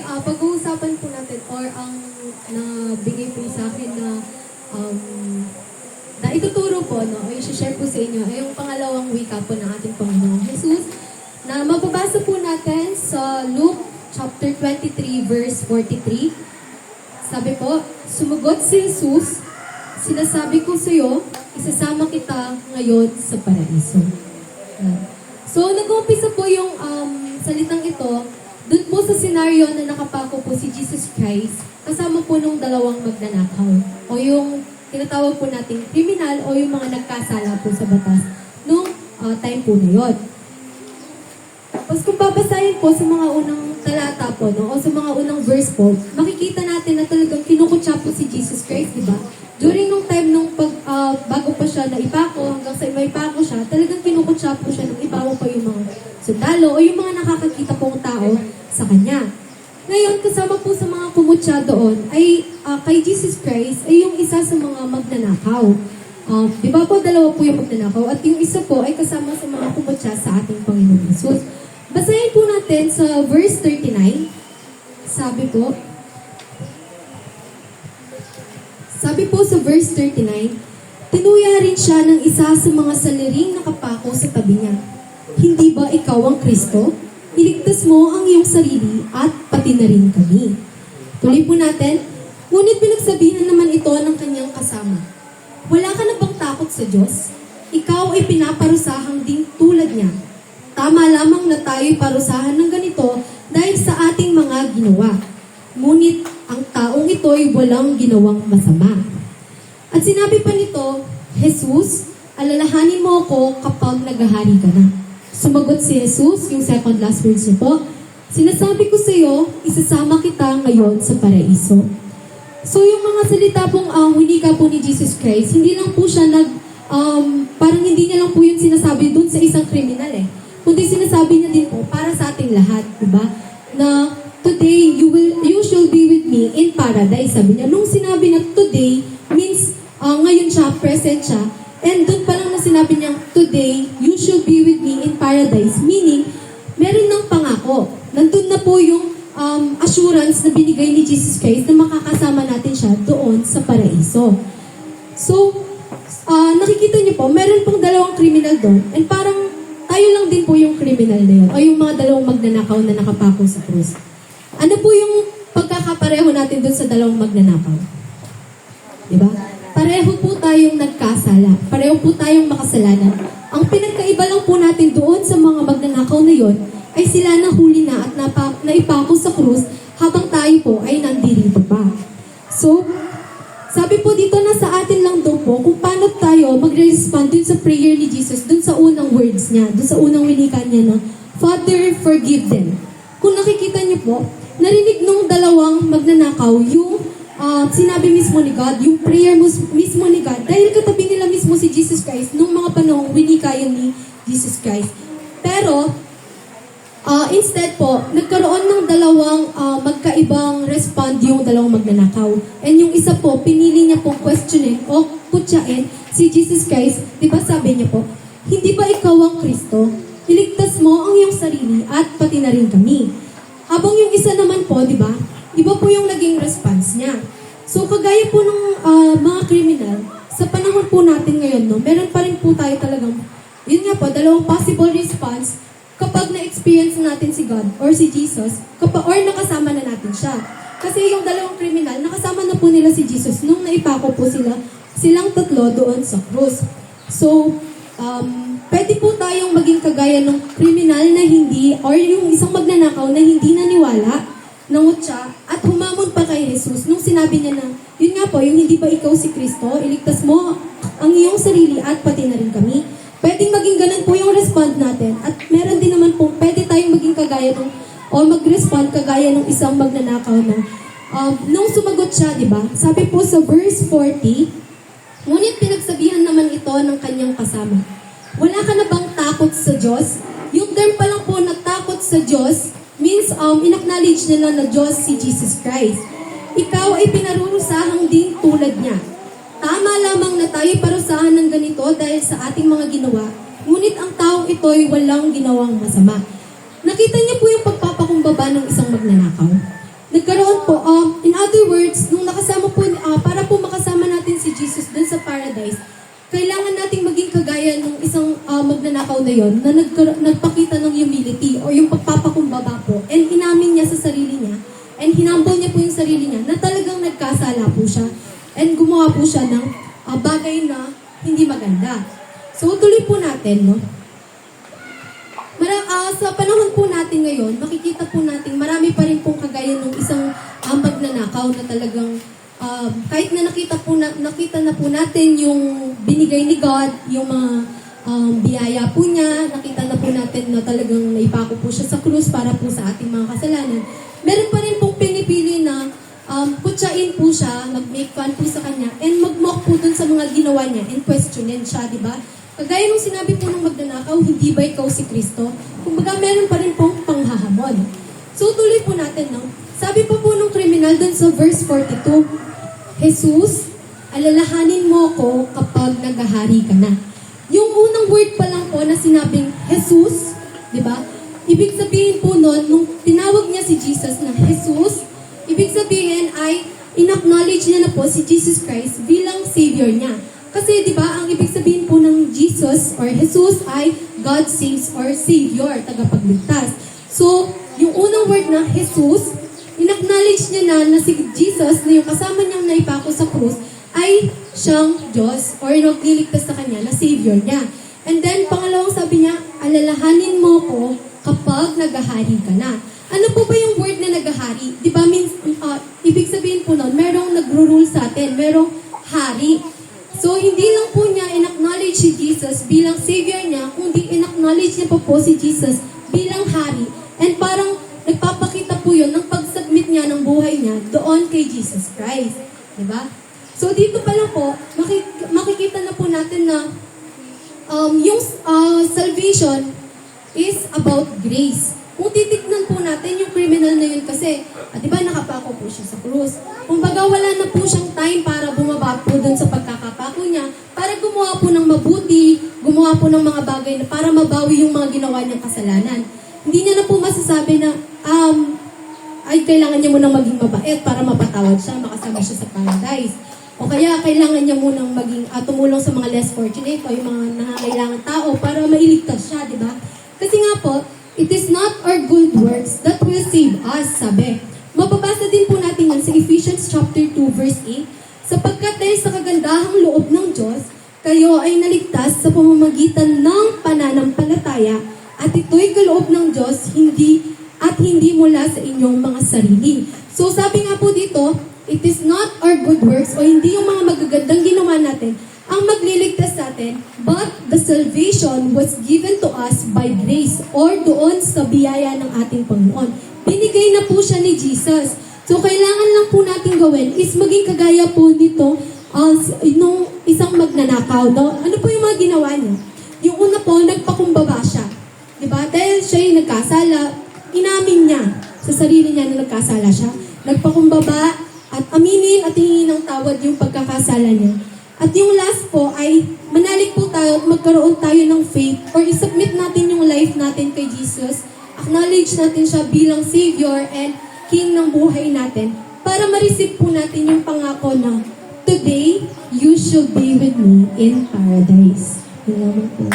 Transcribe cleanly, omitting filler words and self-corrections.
pag-uusapan po natin or ang nabigay po sa akin na ituturo po, no, o i-share po sa inyo ay yung pangalawang wika po ng ating Panginoong Jesus na mababasa po natin sa Luke chapter 23 verse 43. Sabi po, sumugot si Jesus, sinasabi ko sa iyo, isasama kita ngayon sa paraiso. So, nag-uumpisa po yung salitang ito doon po sa senaryo na nakapako po si Jesus Christ kasama po nung dalawang magnanakaw o yung tinatawag po nating kriminal o yung mga nagkasala po sa batas nung time po na yun. Tapos kung babasahin po sa mga unang talata po, no, o sa mga unang verse po, makikita natin na talagang kinukutsa po si Jesus Christ, di ba? During nung time nung bago pa siya na ipako, hanggang sa maipako siya, talagang kinukutsa po siya nung ipako pa yung mga sundalo o yung mga nakakakita pong tao sa kanya. Ngayon, kasama po sa mga kumutsa doon ay kay Jesus Christ ay yung isa sa mga magnanakaw. Di ba po, dalawa po yung magnanakaw at yung isa po ay kasama sa mga kumutsa sa ating Panginoon Jesus. Basahin po natin sa verse 39. Sabi po sa verse 39, tinuya rin siya ng isa sa mga saliring nakapako sa tabi niya. Hindi ba ikaw ang Kristo? Iligtas mo ang iyong sarili at pati na rin kami. Tuloy po natin. Ngunit pinagsabihan naman ito ng kanyang kasama. Wala ka na bang takot sa Diyos? Ikaw ay pinaparusahang ding tulad niya. Tama lamang na tayo'y parusahan ng ganito dahil sa ating mga ginawa. Ngunit ang taong ito'y walang ginawang masama. At sinabi pa nito, Jesus, alalahanin mo ako kapag naghahari ka na. Sumagot si Jesus, yung second last words niya po, sinasabi ko sa iyo, isasama kita ngayon sa paraiso. So yung mga salita pong hunika po ni Jesus Christ, hindi lang po siya parang hindi niya lang po yung sinasabi dun sa isang kriminal kundi sinasabi niya din po para sa ating lahat, diba? Na today, you shall be with me in paradise. Sabi niya, nung sinabi na today, means ngayon siya, present siya, and doon pa lang na sinabi niya, today, you shall be with me in paradise. Meaning, meron ng pangako. Nandun na po yung assurance na binigay ni Jesus Christ na makakasama natin siya doon sa paraiso. So, nakikita niyo po, meron pong dalawang criminal doon, and parang tayo lang din po yung criminal na yun, o yung mga dalawang magnanakaw na nakapako sa krus. Ano po yung pagkakapareho natin doon sa dalawang magnanakaw? Diba? Pareho po tayong nagkasala. Pareho po tayong makasalanan. Ang pinagkaiba lang po natin doon sa mga magnanakaw na yon ay sila nahuli na at naipako sa krus habang tayo po ay nandirito pa. So, sabi po dito na sa atin lang daw po kung paano tayo mag-respond dun sa prayer ni Jesus, dun sa unang words niya, dun sa unang winikan niya na, Father, forgive them. Kung nakikita niyo po, narinig nung dalawang magnanakaw yung sinabi mismo ni God, yung prayer mismo ni God, dahil katabi nila mismo si Jesus Christ nung mga panahong winika yun ni Jesus Christ. Pero, instead po, nagkaroon ng dalawang magkaibang respond yung dalawang magnanakaw. And yung isa po, pinili niya pong questionin o kutsain si Jesus Christ. Diba sabi niya po, hindi ba ikaw ang Kristo? Iligtas mo ang iyong sarili at pati na rin kami. Habang yung isa naman po, diba, iba po yung naging response niya. So, kagaya po ng mga kriminal, sa panahon po natin ngayon, no, meron pa rin po tayo talagang, yun nga po, dalawang possible response kapag na-experience natin si God or si Jesus, or nakasama na natin siya. Kasi yung dalawang kriminal, nakasama na po nila si Jesus nung naipako po silang tatlo doon sa krus. So, pwede po tayong maging kagaya ng kriminal na hindi, or yung isang magnanakaw na hindi naniwala, nangutya, at humamon pa kay Jesus nung sinabi niya na, yun nga po, yung hindi ba ikaw si Kristo, iligtas mo ang iyong sarili at pati na rin kami. Pwedeng maging ganun po yung respond natin. At meron din naman po, pwede tayong maging kagaya ng, o mag-respond kagaya ng isang magnanakaw na, nung sumagot siya, di ba? Sabi po sa verse 40, ngunit pinagsabihan naman ito ng kanyang kasama. Wala ka na bang takot sa Diyos? Yung term pa lang po na takot sa Diyos, means in-acknowledge nila na Diyos si Jesus Christ. Ikaw ay pinarurusahang din tulad niya. Tama lamang na tayo parusahan ng ganito dahil sa ating mga ginawa, ngunit ang taong ito ay walang ginawang masama. Nakita niyo po yung pagpapakumbaba ng isang magnanakaw. nagkaroon po, in other words, nung nakasama po, para po makasama natin si Jesus dun sa paradise, kailangan nating maging kagaya ng isang magnanakaw na yon na nagpakita ng humility o yung pagpapakumbaba po and inamin niya sa sarili niya and hinumble niya po yung sarili niya na talagang nagkasala po siya and gumawa po siya ng bagay na hindi maganda. So tuloy po natin, no? Sa panahon po natin ngayon, makikita po natin marami pa rin pong kagaya ng isang magnanakaw na talagang kahit na nakita na po natin yung binigay ni God, yung mga biyaya po niya, nakita na po natin na talagang naipako po siya sa krus para po sa ating mga kasalanan. Meron pa rin pong pinipili na kutsain po siya, mag-make fun po sa kanya, and mag-mock po dun sa mga ginawa niya, and questionin siya, di ba? Kagaya nung sinabi po ng magnanakaw, hindi ba ikaw si Kristo? Kumbaga meron pa rin pong panghahamon. So tuloy po natin, no? Sabi pa po nung kriminal dun sa verse 42, Jesus, alalahanin mo ko kapag naghahari ka na. Yung unang word pa lang po na sinabing Jesus, di ba? Ibig sabihin po nun, nung tinawag niya si Jesus na Jesus, ibig sabihin ay in-acknowledge niya na po si Jesus Christ bilang Savior niya. Kasi di ba, ang ibig sabihin po ng Jesus or Jesus ay God saves or Savior, tagapagligtas. So, yung unang word na Jesus, in-acknowledge niya na si Jesus, na yung kasama niyang naipako sa krus, ay siyang Diyos or nagliligtas sa kanya na Savior niya. And then, pangalawang sabi niya, alalahanin mo ko kapag naghahari ka na. Ano po ba yung word na naghahari? Di ba, ibig sabihin po nun, merong nagro-rule sa atin, merong hari. So, hindi lang po niya in-acknowledge si Jesus bilang Savior niya, kundi in-acknowledge niya pa po si Jesus bilang hari. And parang nagpapakita po yun ng pag-submit niya ng buhay niya doon kay Jesus Christ. Diba? So, dito pa lang po, makikita na po natin na yung salvation is about grace. Kung titignan po natin yung criminal na yun kasi, diba nakapako po siya sa krus. Kumbaga wala na po siyang time para bumaba po dun sa pagkakapako niya, para gumawa po ng mabuti, gumawa po ng mga bagay na para mabawi yung mga ginawa niyang kasalanan. Hindi niya na po masasabi na, ay kailangan niya munang maging mabait para mapatawad siya, makasama siya sa paradise. O kaya kailangan niya munang maging tumulong sa mga less fortunate o yung mga nangangailangan tao para mailigtas siya, di ba? Kasi nga po, it is not our good works that will save us, sabi. Mapabasa din po natin yan sa Ephesians chapter 2 verse 8. Sapagkat dahil sa kagandahang loob ng Diyos, kayo ay naligtas sa pamamagitan ng pananampalataya at ito'y kaloob ng Diyos, hindi mula sa inyong mga sarili. So sabi nga po dito, it is not our good works o hindi yung mga magagandang ginawa natin ang magliligtas sa atin, but the salvation was given to us by grace or doon sa biyaya ng ating Panginoon. Binigay na po siya ni Jesus. So, kailangan lang po natin gawin is maging kagaya po nito nung isang magnanakaw. No? Ano po yung mga ginawa niya? Yung una po, nagpakumbaba siya. Diba? Dahil siya yung nagkasala, inamin niya sa sarili niya na nagkasala siya. Nagpakumbaba at aminin at hingin ng tawad yung pagkakasala niya. At yung last po ay manalig po tayo at magkaroon tayo ng faith or isubmit natin yung life natin kay Jesus. Acknowledge natin siya bilang Savior and King ng buhay natin para ma-receive po natin yung pangako na today, you shall be with me in paradise. Yun naman po.